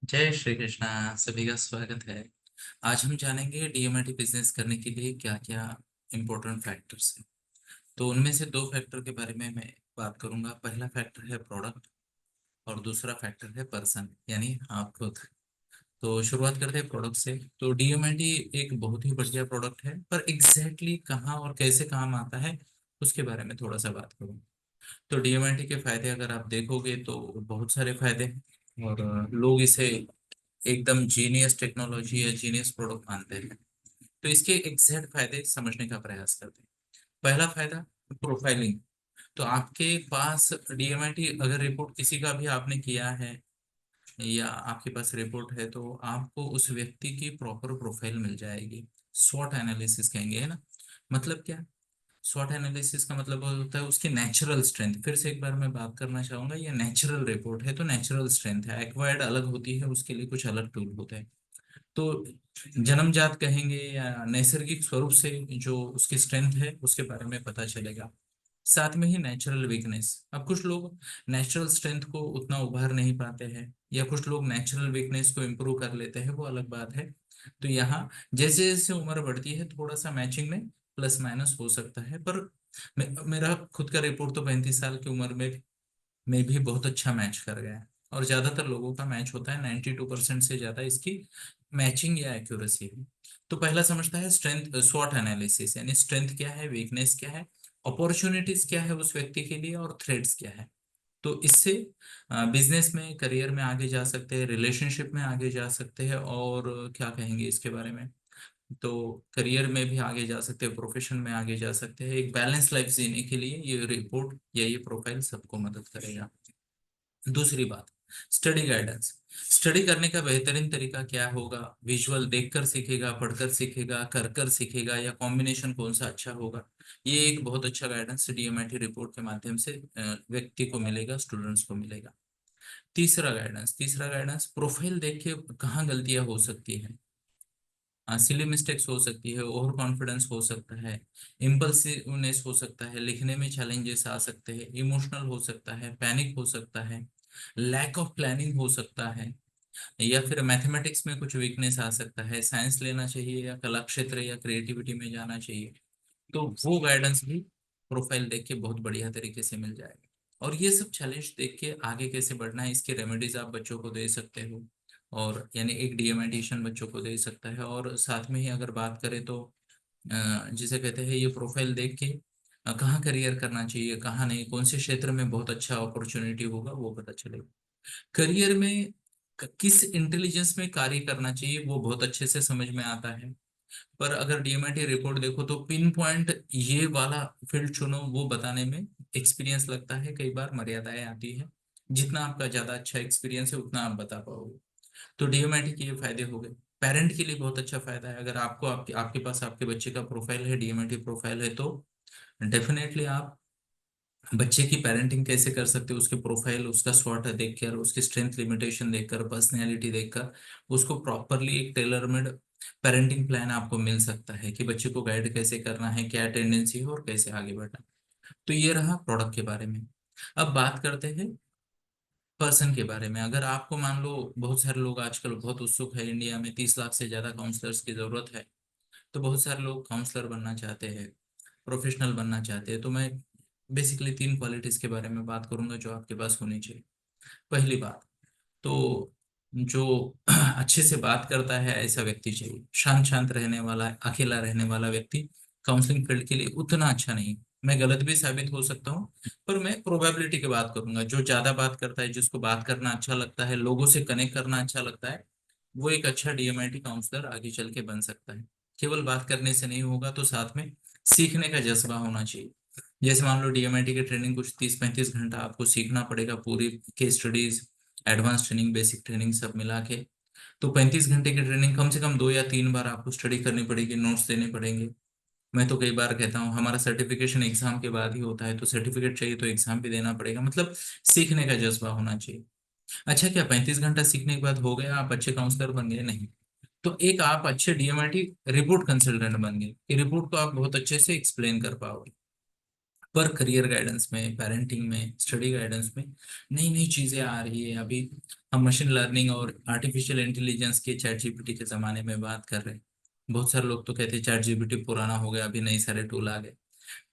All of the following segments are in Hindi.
जय श्री कृष्णा। सभी का स्वागत है। आज हम जानेंगे डीएमआईटी बिजनेस करने के लिए क्या क्या इम्पोर्टेंट फैक्टर्स हैं। तो उनमें से दो फैक्टर के बारे में मैं बात करूंगा। पहला फैक्टर है प्रोडक्ट और दूसरा फैक्टर है पर्सन, यानी आप खुद। तो शुरुआत करते हैं प्रोडक्ट से। तो डीएमआईटी एक बहुत ही बढ़िया प्रोडक्ट है, पर एग्जैक्टली कहाँ और कैसे काम आता है उसके बारे में थोड़ा सा बात करूँ। तो डीएमआईटी के फायदे अगर आप देखोगे तो बहुत सारे फायदे हैं, और लोग इसे एकदम जीनियस टेक्नोलॉजी या जीनियस प्रोडक्ट मानते हैं। तो इसके एग्जैक्ट फायदे समझने का प्रयास करते हैं। पहला फायदा, प्रोफाइलिंग। तो आपके पास डीएमआईटी अगर रिपोर्ट किसी का भी आपने किया है या आपके पास रिपोर्ट है, तो आपको उस व्यक्ति की प्रॉपर प्रोफाइल मिल जाएगी। स्वॉट एनालिसिस कहेंगे, है ना। मतलब क्या? स्वॉट एनालिसिस का मतलब होता है उसकी नेचुरल स्ट्रेंथ। फिर से एक बार मैं बात करना चाहूंगा, ये नेचुरल रिपोर्ट है तो नेचुरल स्ट्रेंथ है। एक्वायर्ड अलग होती है, उसके लिए कुछ अलग टूल होते हैं। तो जन्मजात कहेंगे या नैसर्गिक स्वरूप से जो उसकी स्ट्रेंथ है उसके बारे में पता चलेगा। साथ में ही नेचुरल वीकनेस। अब कुछ लोग नेचुरल स्ट्रेंथ को उतना उभार नहीं पाते हैं, या कुछ लोग नेचुरल वीकनेस को इम्प्रूव कर लेते हैं, वो अलग बात है। तो यहाँ जैसे जैसे उम्र बढ़ती है थोड़ा सा मैचिंग में प्लस माइनस हो सकता है, पर मेरा खुद का रिपोर्ट तो 35 साल की उम्र में भी बहुत अच्छा मैच कर गया है। और ज्यादातर लोगों का मैच होता है, 92% से ज्यादा इसकी मैचिंग या एक्यूरेसी है। तो पहला समझता है स्ट्रेंथ, स्वॉट एनालिसिस, यानी स्ट्रेंथ क्या है, वीकनेस क्या है, अपॉर्चुनिटीज क्या है उस व्यक्ति के लिए, और थ्रेट्स क्या है। तो इससे बिजनेस में, करियर में आगे जा सकते हैं, रिलेशनशिप में आगे जा सकते हैं, और क्या कहेंगे इसके बारे में। तो करियर में भी आगे जा सकते हैं, प्रोफेशन में आगे जा सकते हैं। एक बैलेंस लाइफ जीने के लिए ये रिपोर्ट या ये प्रोफाइल सबको मदद करेगा। दूसरी बात, स्टडी गाइडेंस। स्टडी करने का बेहतरीन तरीका क्या होगा? विजुअल देखकर सीखेगा, पढ़कर सीखेगा, कर कर सीखेगा, या कॉम्बिनेशन कौन सा अच्छा होगा? ये एक बहुत अच्छा गाइडेंस डीएमआईटी रिपोर्ट के माध्यम से व्यक्ति को मिलेगा, स्टूडेंट्स को मिलेगा। तीसरा गाइडेंस, प्रोफाइल देख के कहाँ गलतियां हो सकती है। सिली मिस्टेक्स हो सकती है, ओवर कॉन्फिडेंस हो सकता है, इम्पल्सिवनेस हो सकता है, लिखने में चैलेंजेस आ सकते हैं, इमोशनल हो सकता है, पैनिक हो सकता है, लैक ऑफ प्लानिंग हो सकता है, या फिर मैथमेटिक्स में कुछ वीकनेस आ सकता है, साइंस लेना चाहिए या कला क्षेत्र या क्रिएटिविटी में जाना चाहिए। तो वो गाइडेंस भी प्रोफाइल देख के बहुत बढ़िया तरीके से मिल जाएगा। और ये सब चैलेंज देख के आगे कैसे बढ़ना है, इसके रेमेडीज आप बच्चों को दे सकते हो। और यानी एक डीएमआईटिशियन बच्चों को दे सकता है। और साथ में ही अगर बात करें तो जिसे कहते हैं, ये प्रोफाइल देख के कहाँ करियर करना चाहिए, कहाँ नहीं, कौन से क्षेत्र में बहुत अच्छा अपॉर्चुनिटी होगा, वो पता चलेगा। करियर में किस इंटेलिजेंस में कार्य करना चाहिए वो बहुत अच्छे से समझ में आता है। पर अगर डीएमआईटी रिपोर्ट देखो तो पिन पॉइंट ये वाला फील्ड चुनो, वो बताने में एक्सपीरियंस लगता है, कई बार मर्यादाएं आती है। जितना आपका ज्यादा अच्छा एक्सपीरियंस है उतना आप बता पाओगे। तो डीएमआईटी के ये फायदे हो गए। पेरेंट के लिए बहुत अच्छा फायदा है। अगर आपको आपके पास आपके बच्चे का प्रोफाइल है, डीएमआईटी प्रोफाइल है, तो डेफिनेटली आप बच्चे की पेरेंटिंग कैसे कर सकते हो, उसके प्रोफाइल, उसका स्वॉट देखकर, उसकी स्ट्रेंथ लिमिटेशन देखकर, पर्सनैलिटी देखकर उसको प्रॉपरली एक टेलर मेड पेरेंटिंग प्लान आपको मिल सकता है कि बच्चे को गाइड कैसे करना है, क्या टेंडेंसी है और कैसे आगे बढ़ना है। तो ये रहा प्रोडक्ट के बारे में। अब बात करते हैं पर्सन के बारे में। अगर आपको मान लो, बहुत सारे लोग आजकल बहुत उत्सुक है, इंडिया में 30 लाख से ज्यादा काउंसलर्स की जरूरत है। तो बहुत सारे लोग काउंसलर बनना चाहते हैं, प्रोफेशनल बनना चाहते हैं। तो मैं बेसिकली तीन क्वालिटीज के बारे में बात करूंगा जो आपके पास होनी चाहिए। पहली बात तो, जो अच्छे से बात करता है ऐसा व्यक्ति चाहिए। शांत शांत रहने वाला, अकेला रहने वाला व्यक्ति काउंसलिंग फील्ड के लिए उतना अच्छा नहीं। मैं गलत भी साबित हो सकता हूँ, पर मैं प्रोबेबिलिटी की बात करूंगा। जो ज्यादा बात करता है, जिसको बात करना अच्छा लगता है, लोगों से कनेक्ट करना अच्छा लगता है, वो एक अच्छा डीएमआईटी काउंसलर आगे चल के बन सकता है। केवल बात करने से नहीं होगा, तो साथ में सीखने का जज्बा होना चाहिए। जैसे मान लो डीएमआईटी की ट्रेनिंग कुछ 30-35 घंटा आपको सीखना पड़ेगा, पूरी case studies, advance training, basic training सब मिला के। तो 35 घंटे की ट्रेनिंग कम से कम 2 या 3 बार आपको स्टडी करनी पड़ेगी, नोट्स देने पड़ेंगे। मैं तो कई बार कहता हूँ हमारा सर्टिफिकेशन एग्जाम के बाद ही होता है, तो सर्टिफिकेट चाहिए तो एग्जाम भी देना पड़ेगा। मतलब सीखने का जज्बा होना चाहिए। अच्छा, क्या 35 घंटा सीखने के बाद हो गया, आप अच्छे काउंसलर बन गए? नहीं। तो एक आप अच्छे डीएमआईटी रिपोर्ट कंसल्टेंट बन गए कि रिपोर्ट को आप बहुत अच्छे से एक्सप्लेन कर पाओगे। पर करियर गाइडेंस में, पेरेंटिंग में, स्टडी गाइडेंस में नई नई चीजें आ रही है। अभी हम मशीन लर्निंग और आर्टिफिशियल इंटेलिजेंस के, चैट जीपीटी के जमाने में बात कर रहे हैं। बहुत सारे लोग तो कहते हैं चैट जीपीटी पुराना हो गया, अभी नए सारे टूल आ गए।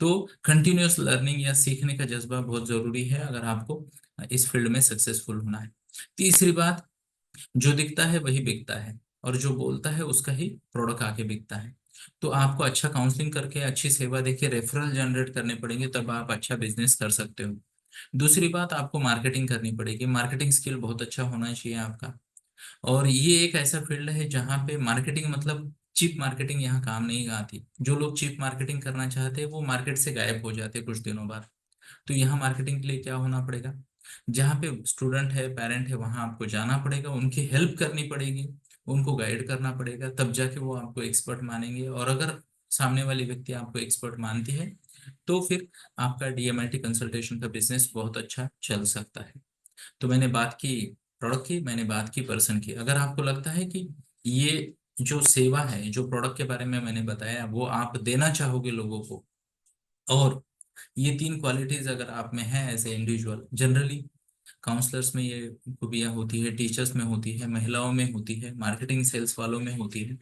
तो कंटिन्यूअस लर्निंग या सीखने का जज्बा बहुत जरूरी है अगर आपको इस फील्ड में सक्सेसफुल होना है। तीसरी बात, जो दिखता है वही बिकता है, और जो बोलता है उसका ही प्रोडक्ट आके बिकता है। तो आपको अच्छा काउंसलिंग करके, अच्छी सेवा देके रेफरल जनरेट करने पड़ेंगे, तब आप अच्छा बिजनेस कर सकते हो। दूसरी बात, आपको मार्केटिंग करनी पड़ेगी। मार्केटिंग स्किल बहुत अच्छा होना चाहिए आपका। और ये एक ऐसा फील्ड है जहाँ पे मार्केटिंग मतलब चीप मार्केटिंग यहाँ काम नहीं आती। जो लोग चीप मार्केटिंग करना चाहते हैं वो मार्केट से गायब हो जाते हैं कुछ दिनों बाद। तो यहाँ मार्केटिंग के लिए क्या होना पड़ेगा, जहाँ पे स्टूडेंट है, पेरेंट है, वहां आपको जाना पड़ेगा, उनकी हेल्प करनी पड़ेगी, उनको गाइड करना पड़ेगा, तब जाके वो आपको एक्सपर्ट मानेंगे। और अगर सामने वाली व्यक्ति आपको एक्सपर्ट मानती है तो फिर आपका डीएमआईटी कंसल्टेशन का बिजनेस बहुत अच्छा चल सकता है। तो मैंने बात की प्रोडक्ट की, मैंने बात की पर्सन की। अगर आपको लगता है कि ये जो सेवा है, जो प्रोडक्ट के बारे में मैंने बताया, वो आप देना चाहोगे लोगों को, और ये तीन क्वालिटीज अगर आप में है as a individual, generally counsellors में ये खूबियाँ होती है, टीचर्स में होती है, महिलाओं में होती है, मार्केटिंग सेल्स वालों में होती है।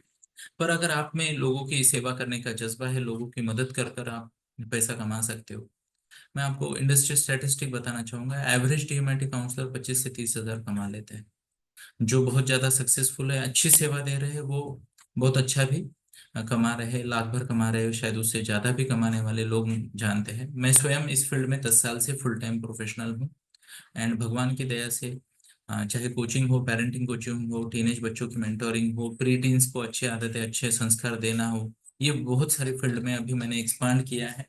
पर अगर आप में लोगों की सेवा करने का जज्बा है, लोगों की मदद कर कर आप पैसा कमा सकते हो। मैं आपको इंडस्ट्री स्टैटिस्टिक बताना चाहूंगा। एवरेज डीएमआईटी काउंसलर 25 से 30 हजार कमा लेते हैं। जो बहुत ज्यादा सक्सेसफुल है, अच्छी सेवा दे रहे हैं, वो बहुत अच्छा भी कमा रहे हैं, लाख भर कमा रहे हो, शायद उससे ज्यादा भी कमाने वाले लोग जानते हैं। मैं स्वयं इस फील्ड में 10 साल से फुल टाइम प्रोफेशनल हूँ। एंड भगवान की दया से चाहे कोचिंग हो, पेरेंटिंग कोचिंग हो, टीनेज बच्चों की मेंटोरिंग हो, प्री टीन्स को अच्छी आदतें, अच्छे संस्कार देना हो, ये बहुत सारे फील्ड में अभी मैंने एक्सपांड किया है।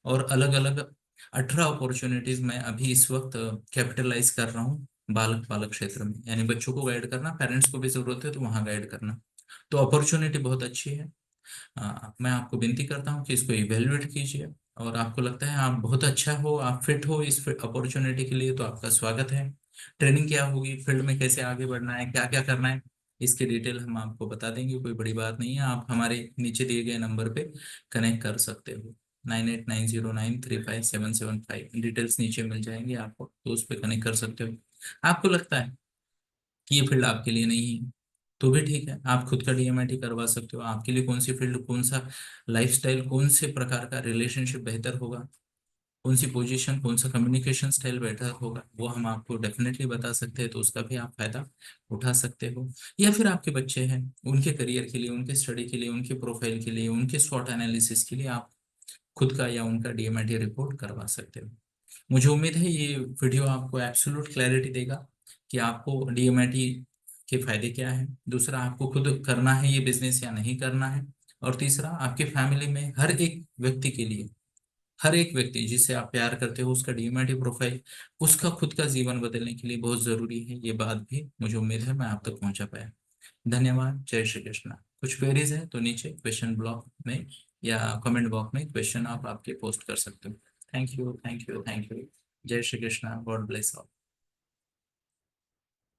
और अलग अलग 18 अपॉर्चुनिटीज मैं अभी इस वक्त कैपिटलाइज कर रहा हूँ बालक बालक क्षेत्र में। यानी बच्चों को गाइड करना, पेरेंट्स को भी जरूरत है तो वहाँ गाइड करना। तो अपॉर्चुनिटी बहुत अच्छी है। मैं आपको विनती करता हूँ कि इसको इवेल्युएट कीजिए। और आपको लगता है आप बहुत अच्छा हो, आप फिट हो इस अपॉर्चुनिटी के लिए, तो आपका स्वागत है। ट्रेनिंग क्या होगी, फील्ड में कैसे आगे बढ़ना है, क्या क्या करना है, इसके डिटेल हम आपको बता देंगे। कोई बड़ी बात नहीं है। आप हमारे नीचे दिए गए नंबर पे कनेक्ट कर सकते हो। 9890935775 डिटेल्स नीचे मिल जाएंगे आपको, तो उस पर कनेक्ट कर सकते हो। आपको लगता है कि ये फील्ड आपके लिए नहीं है तो भी ठीक है, आप खुद का डीएमआईटी करवा सकते हो। आपके लिए कौन सी फील्ड, कौन सा लाइफस्टाइल, कौन से प्रकार का रिलेशनशिप बेहतर होगा, कौन सी पोजीशन, कौन सा कम्युनिकेशन स्टाइल बेटर होगा, वो हम आपको डेफिनेटली बता सकते हैं। तो उसका भी आप फायदा उठा सकते हो। या फिर आपके बच्चे हैं, उनके करियर के लिए, उनके स्टडी के लिए, उनके प्रोफाइल के लिए, उनके स्वॉट एनालिसिस के लिए आप खुद का या उनका डीएमआईटी रिपोर्ट करवा सकते हो। मुझे उम्मीद है ये वीडियो आपको एब्सोल्यूट क्लैरिटी देगा कि आपको डीएमआईटी के फायदे क्या है। दूसरा, आपको खुद करना है ये बिजनेस या नहीं करना है। और तीसरा, आपके फैमिली में हर एक व्यक्ति के लिए, हर एक व्यक्ति जिससे आप प्यार करते हो, उसका डीएमआईटी प्रोफाइल, उसका खुद का जीवन बदलने के लिए बहुत जरूरी है। ये बात भी मुझे उम्मीद है मैं आप तक पहुंचा पाया। धन्यवाद। जय श्री कृष्णा। कुछ क्वेरीज है तो नीचे क्वेश्चन ब्लॉक में या कमेंट बॉक्स में क्वेश्चन आप आपके पोस्ट कर सकते हो। Thank you, thank you, thank you. जय Shri Krishna. God bless all.